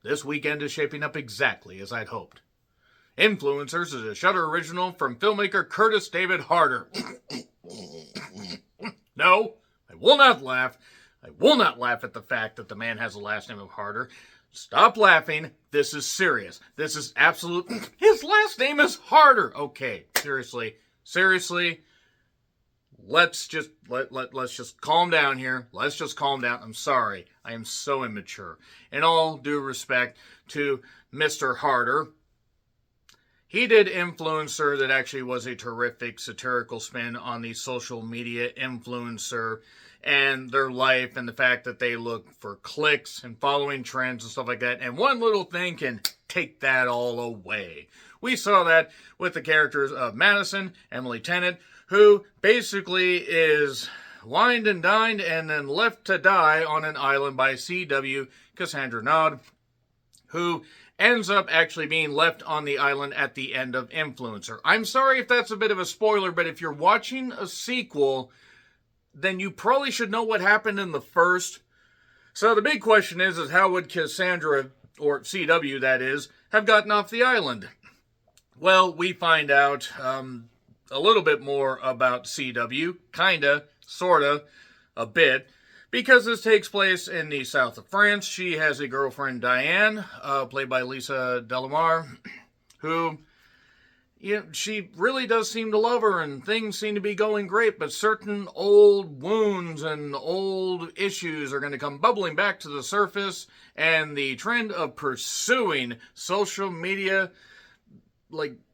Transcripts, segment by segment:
this weekend is shaping up exactly as I'd hoped. Influencers is a Shudder original from filmmaker Curtis David Harder. No, I will not laugh. I will not laugh at the fact that the man has the last name of Harder. Stop laughing. This is serious. This is absolute. His last name is Harder. Okay, seriously. Let's just calm down here. Let's just calm down. I'm sorry. I am so immature. In all due respect to Mr. Harder, he did Influencer, that actually was a terrific satirical spin on the social media influencer and their life and the fact that they look for clicks and following trends and stuff like that. And one little thing can take that all away. We saw that with the characters of Madison, Emily Tennant, who basically is wined and dined and then left to die on an island by CW Cassandra Nod, who ends up actually being left on the island at the end of Influencer. I'm sorry if that's a bit of a spoiler, but if you're watching a sequel, then you probably should know what happened in the first. So the big question is how would Cassandra, or CW that is, have gotten off the island? Well, we find out a little bit more about CW, kinda, sorta, a bit, because this takes place in the south of France. She has a girlfriend, Diane, played by Lisa Delamar, who, she really does seem to love her, and things seem to be going great, but certain old wounds and old issues are going to come bubbling back to the surface, and the trend of pursuing social media,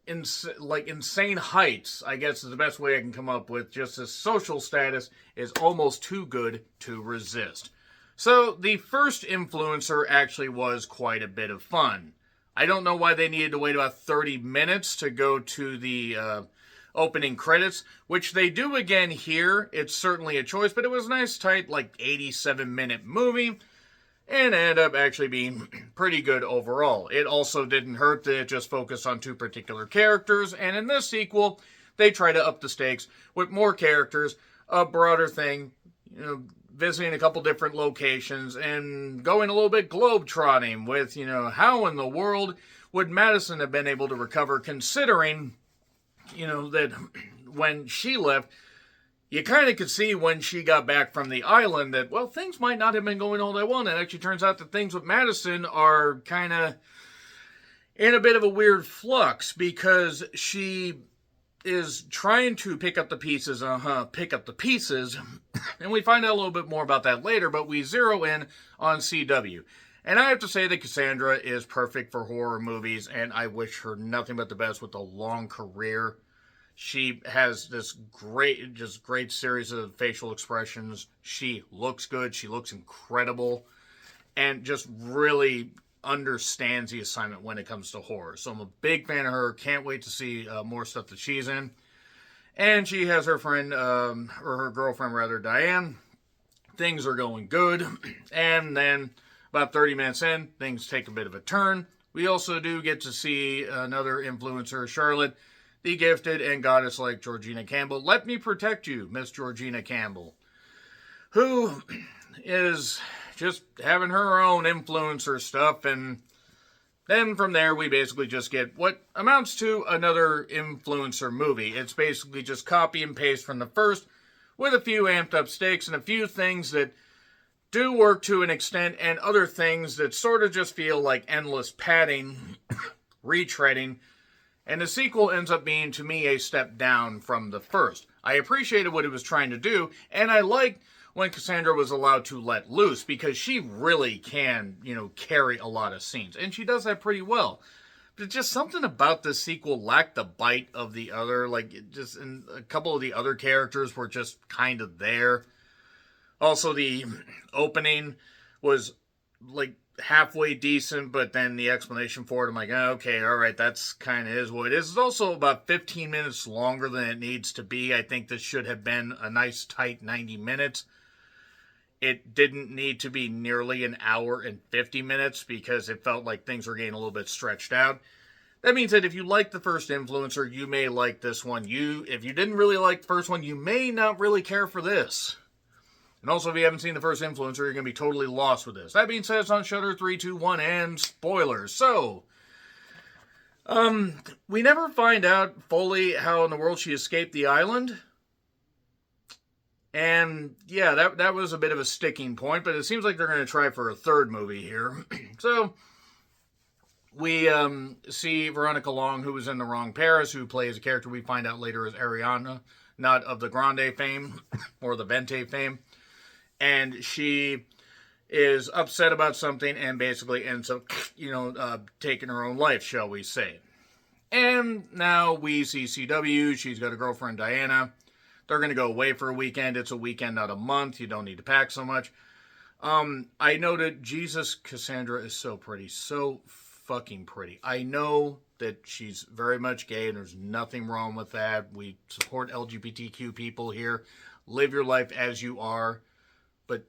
insane heights, I guess is the best way I can come up with. Just this social status is almost too good to resist. So the first Influencer actually was quite a bit of fun. I don't know why they needed to wait about 30 minutes to go to the opening credits, which they do again here. It's certainly a choice, but it was a nice, tight, 87-minute movie, and ended up actually being pretty good overall. It also didn't hurt that it just focused on two particular characters, and in this sequel, they try to up the stakes with more characters, a broader thing, visiting a couple different locations, and going a little bit globe-trotting with, how in the world would Madison have been able to recover, considering, that when she left, you kind of could see when she got back from the island that, well, things might not have been going all that well. And it actually turns out that things with Madison are kind of in a bit of a weird flux, because she is trying to pick up the pieces. And we find out a little bit more about that later, but we zero in on CW. And I have to say that Cassandra is perfect for horror movies, and I wish her nothing but the best with a long career. She has this great series of facial expressions. She looks good. She looks incredible. And just really understands the assignment when it comes to horror. So I'm a big fan of her. Can't wait to see more stuff that she's in. And she has her friend, or her girlfriend rather, Diane. Things are going good. And then about 30 minutes in, things take a bit of a turn. We also do get to see another influencer, Charlotte, the gifted and goddess-like Georgina Campbell. Let me protect you, Miss Georgina Campbell, who is just having her own influencer stuff, and then from there we basically just get what amounts to another influencer movie. It's basically just copy and paste from the first, with a few amped up stakes and a few things that do work to an extent, and other things that sort of just feel like endless padding, retreading. And the sequel ends up being, to me, a step down from the first. I appreciated what it was trying to do, and I liked when Cassandra was allowed to let loose, because she really can, carry a lot of scenes. And she does that pretty well. But just something about this sequel lacked the bite of the other. And a couple of the other characters were just kind of there. Also, the opening was, halfway decent, but then the explanation for it, I'm like, okay, all right, that's kind of is what it is. It's also about 15 minutes longer than it needs to be. I think this should have been a nice, tight 90 minutes. It didn't need to be nearly an hour and 50 minutes, because it felt like things were getting a little bit stretched out. That means that if you like the first Influencer, you may like this one. If you didn't really like the first one, you may not really care for this. And also, if you haven't seen the first Influencer, you're going to be totally lost with this. That being said, it's on Shudder. 3, 2, 1, and spoilers. So, we never find out fully how in the world she escaped the island. And, yeah, that was a bit of a sticking point, but it seems like they're going to try for a third movie here. So, we see Veronica Long, who was in The Wrong Paris, who plays a character we find out later is Ariana, not of the Grande fame, or the Vente fame. And she is upset about something and basically ends up, taking her own life, shall we say. And now we see CW. She's got a girlfriend, Diana. They're going to go away for a weekend. It's a weekend, not a month. You don't need to pack so much. I noted, Jesus, Cassandra is so pretty. So fucking pretty. I know that she's very much gay, and there's nothing wrong with that. We support LGBTQ people here. Live your life as you are. But,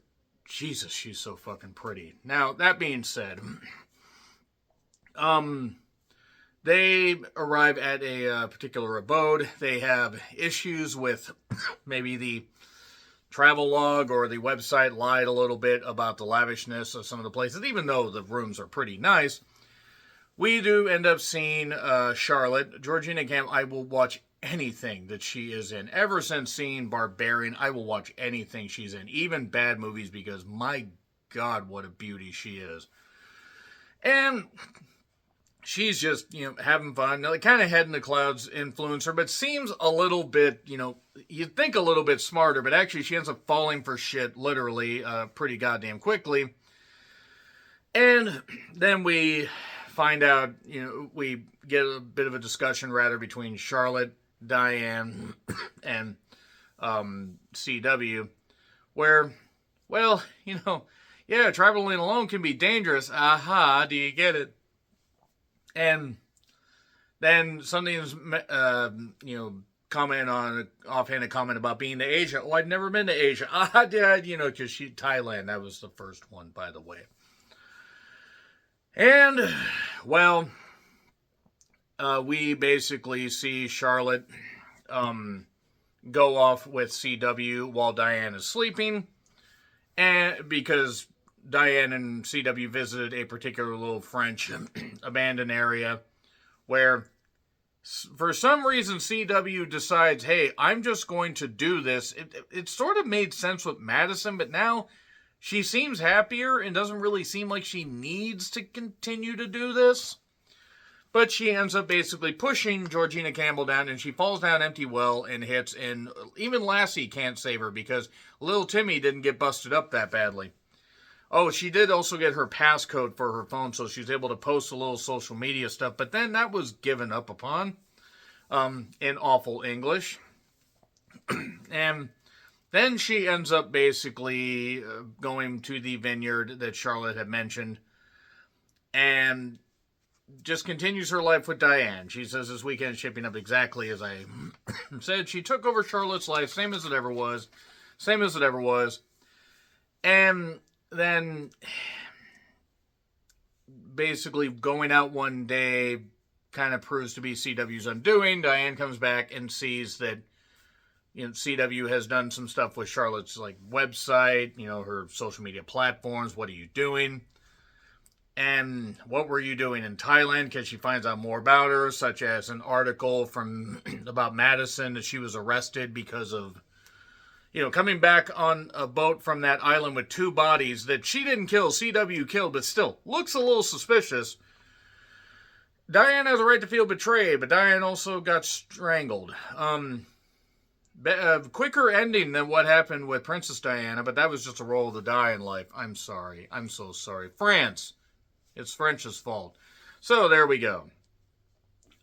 Jesus, she's so fucking pretty. Now, that being said, they arrive at a particular abode. They have issues with maybe the travel log or the website lied a little bit about the lavishness of some of the places, even though the rooms are pretty nice. We do end up seeing Charlotte. Georgina Campbell, I will watch anything that she is in. Ever since seeing Barbarian, I will watch anything she's in, even bad movies, because my God, what a beauty she is. And she's just, having fun. Now, kind of head in the clouds influencer, but seems a little bit, you'd think a little bit smarter, but actually she ends up falling for shit literally pretty goddamn quickly. And then we find out, we get a bit of a discussion rather between Charlotte, Diane, and CW, where, well, yeah, traveling alone can be dangerous. Aha, do you get it? And then something's, comment on, offhanded comment about being to Asia. Oh, I'd never been to Asia. Ah, Dad, because Thailand, that was the first one, by the way. And, well, we basically see Charlotte go off with CW while Diane is sleeping, and because Diane and CW visited a particular little French abandoned area where, for some reason, CW decides, hey, I'm just going to do this. It sort of made sense with Madison, but now she seems happier and doesn't really seem like she needs to continue to do this. But she ends up basically pushing Georgina Campbell down, and she falls down an empty well and hits, and even Lassie can't save her because little Timmy didn't get busted up that badly. Oh, she did also get her passcode for her phone, so she's able to post a little social media stuff, but then that was given up upon in awful English. And then she ends up basically going to the vineyard that Charlotte had mentioned and just continues her life with Diane. She says this weekend is shaping up exactly as I said. She took over Charlotte's life, same as it ever was. And then basically going out one day kind of proves to be CW's undoing. Diane comes back and sees that CW has done some stuff with Charlotte's website, her social media platforms. What are you doing? And what were you doing in Thailand? Because she finds out more about her, such as an article about Madison that she was arrested because of, coming back on a boat from that island with 2 bodies that she didn't kill, CW killed, but still looks a little suspicious. Diane has a right to feel betrayed, but Diane also got strangled. Quicker ending than what happened with Princess Diana, but that was just a roll of the die in life. I'm sorry. I'm so sorry. France. It's French's fault. So there we go.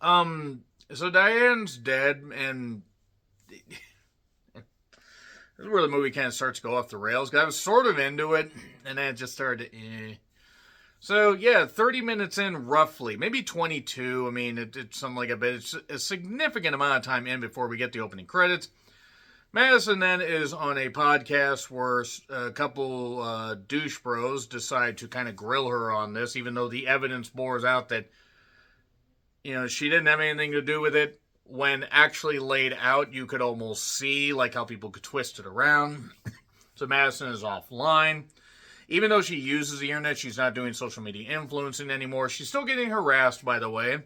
So Diane's dead, and this is where the movie kind of starts to go off the rails. I was sort of into it, and then it just started to, So, yeah, 30 minutes in, roughly. Maybe 22. I mean, it's something like that, but it's a significant amount of time in before we get the opening credits. Madison then is on a podcast where a couple douche bros decide to kind of grill her on this, even though the evidence bores out that, she didn't have anything to do with it. When actually laid out, you could almost see, how people could twist it around. So Madison is offline. Even though she uses the internet, she's not doing social media influencing anymore. She's still getting harassed, by the way.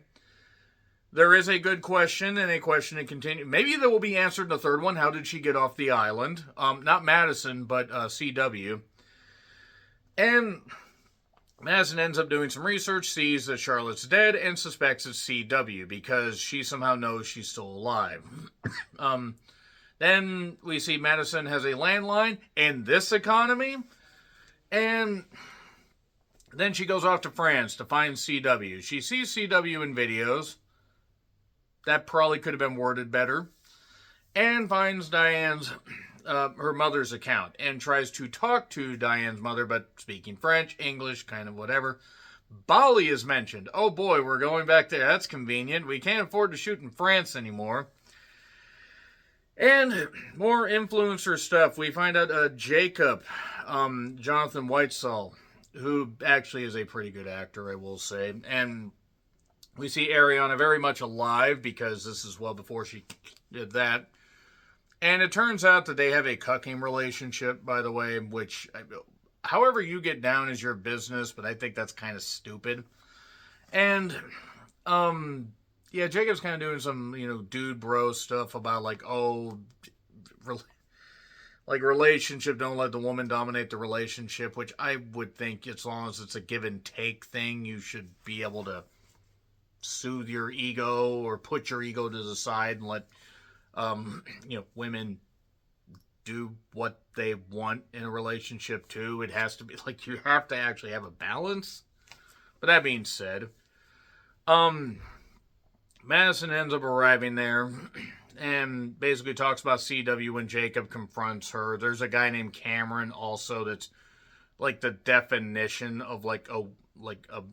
There is a good question and a question to continue. Maybe that will be answered in the third one. How did she get off the island? Not Madison, but CW. And Madison ends up doing some research, sees that Charlotte's dead, and suspects it's CW because she somehow knows she's still alive. Then we see Madison has a landline in this economy. And then she goes off to France to find CW. She sees CW in videos. That probably could have been worded better. And finds Diane's, her mother's account. And tries to talk to Diane's mother, but speaking French, English, kind of whatever. Bali is mentioned. Oh boy, we're going back there. That's convenient. We can't afford to shoot in France anymore. And more influencer stuff. We find out Jacob, Jonathan Whitesell, who actually is a pretty good actor, I will say. And we see Ariana very much alive because this is well before she did that. And it turns out that they have a cucking relationship, by the way, which, however you get down is your business, but I think that's kind of stupid. And, yeah, Jacob's kind of doing some, dude bro stuff about relationship, don't let the woman dominate the relationship, which I would think as long as it's a give and take thing, you should be able to soothe your ego or put your ego to the side and let, women do what they want in a relationship too. It has to be you have to actually have a balance. But that being said, Madison ends up arriving there and basically talks about CW when Jacob confronts her. There's a guy named Cameron also that's the definition of a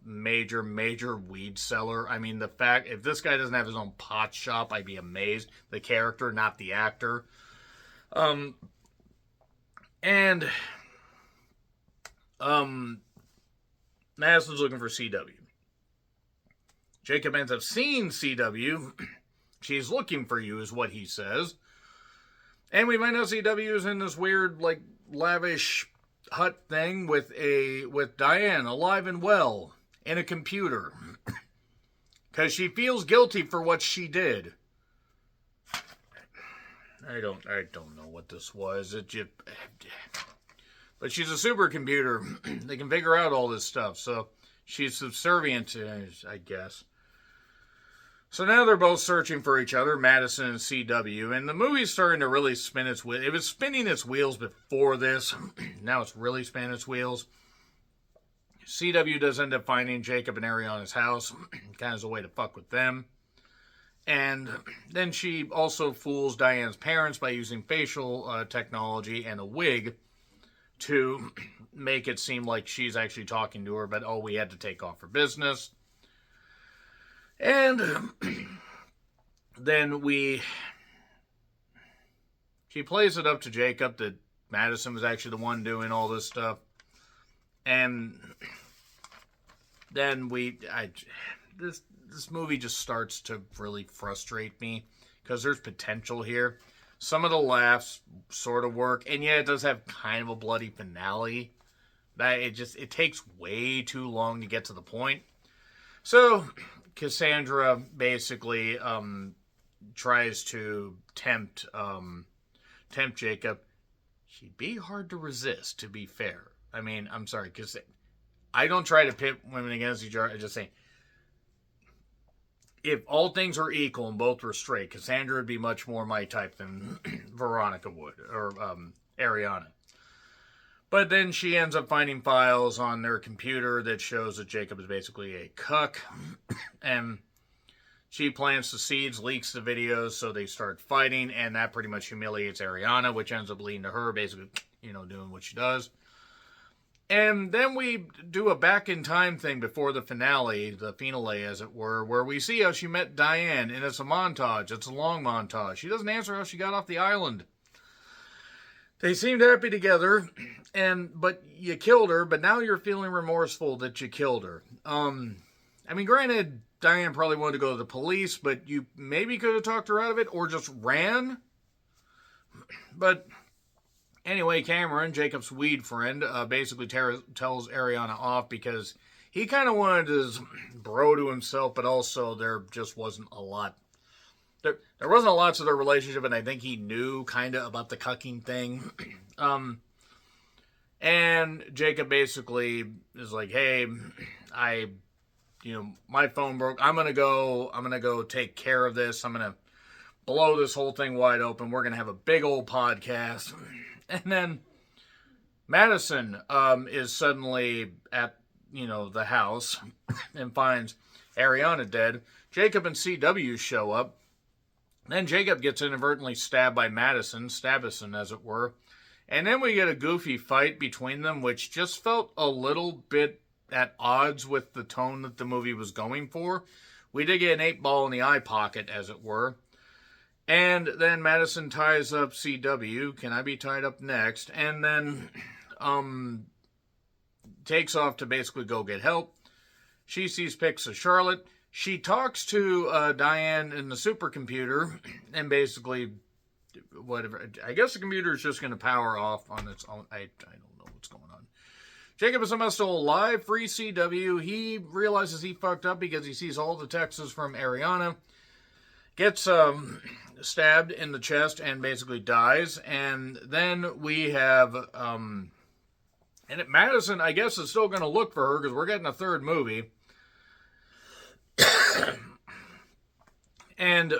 major weed seller. I mean, the fact, if this guy doesn't have his own pot shop, I'd be amazed. The character, not the actor. Madison's looking for CW. Jacob ends up seeing CW. She's looking for you, is what he says. And we find out CW is in this weird, lavish hut thing with Diane, alive and well, in a computer. Because she feels guilty for what she did. I don't know what this was. But she's a supercomputer. They can figure out all this stuff. So she's subservient to, I guess. So now they're both searching for each other, Madison and CW, and the movie's starting to really spin its wheels. It was spinning its wheels before this. Now it's really spinning its wheels. CW does end up finding Jacob and Ariana's house, kind of as a way to fuck with them. And then she also fools Diane's parents by using facial technology and a wig to make it seem like she's actually talking to her, but we had to take off her business. And then she plays it up to Jacob that Madison was actually the one doing all this stuff. And then this movie just starts to really frustrate me because there's potential here. Some of the laughs sort of work, and yeah, it does have kind of a bloody finale. It takes way too long to get to the point. So Cassandra basically tries to tempt Jacob. She'd be hard to resist, to be fair. I mean, I'm sorry, because I don't try to pit women against each other. I just say, if all things are equal and both were straight, Cassandra would be much more my type than Veronica would, or Ariana. But then she ends up finding files on their computer that shows that Jacob is basically a cuck. And she plants the seeds, leaks the videos, so they start fighting, and that pretty much humiliates Ariana, which ends up leading to her basically, doing what she does. And then we do a back-in-time thing before the finale as it were, where we see how she met Diane, and it's a montage. It's a long montage. She doesn't answer how she got off the island. They seemed happy together, but you killed her, but now you're feeling remorseful that you killed her. Granted, Diane probably wanted to go to the police, but you maybe could have talked her out of it, or just ran. But Anyway, Cameron, Jacob's weed friend, basically tells Ariana off because he kind of wanted his bro to himself, but also there just wasn't a lot. There wasn't a lot to their relationship, and I think he knew kind of about the cucking thing. And Jacob basically is like, hey, my phone broke. I'm gonna go take care of this. I'm gonna blow this whole thing wide open. We're gonna have a big old podcast. And then Madison is suddenly at the house and finds Ariana dead. Jacob and CW show up. Then Jacob gets inadvertently stabbed by Madison, Stabison as it were. And then we get a goofy fight between them, which just felt a little bit at odds with the tone that the movie was going for. We did get an 8-ball in the eye pocket, as it were. And then Madison ties up CW. Can I be tied up next? And then takes off to basically go get help. She sees pics of Charlotte. She talks to Diane in the supercomputer and basically whatever. I guess the computer is just going to power off on its own. I don't know what's going on. Jacob is somehow still alive. Free CW. He realizes he fucked up because he sees all the texts from Ariana. Gets stabbed in the chest and basically dies. And then we have Madison, I guess, is still going to look for her because we're getting a third movie. And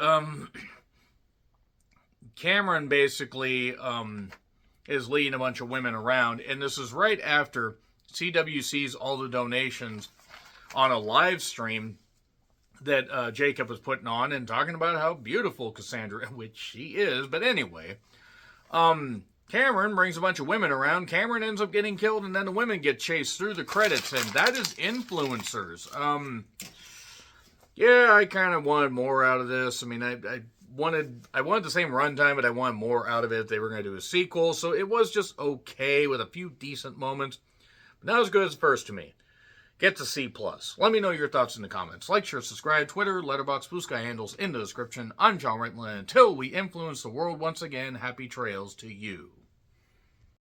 Cameron basically is leading a bunch of women around. And this is right after CW sees all the donations on a live stream that Jacob was putting on and talking about how beautiful Cassandra, which she is. But anyway, Cameron brings a bunch of women around. Cameron ends up getting killed, and then the women get chased through the credits. And that is influencers. Yeah, I kind of wanted more out of this. I mean, I wanted the same runtime, but I wanted more out of it if they were going to do a sequel. So it was just okay with a few decent moments. But not as good as the first to me. Gets a C+. Let me know your thoughts in the comments. Like, share, subscribe, Twitter, Letterboxd, Blue Sky handles in the description. I'm John Reitman. Until we influence the world once again, happy trails to you.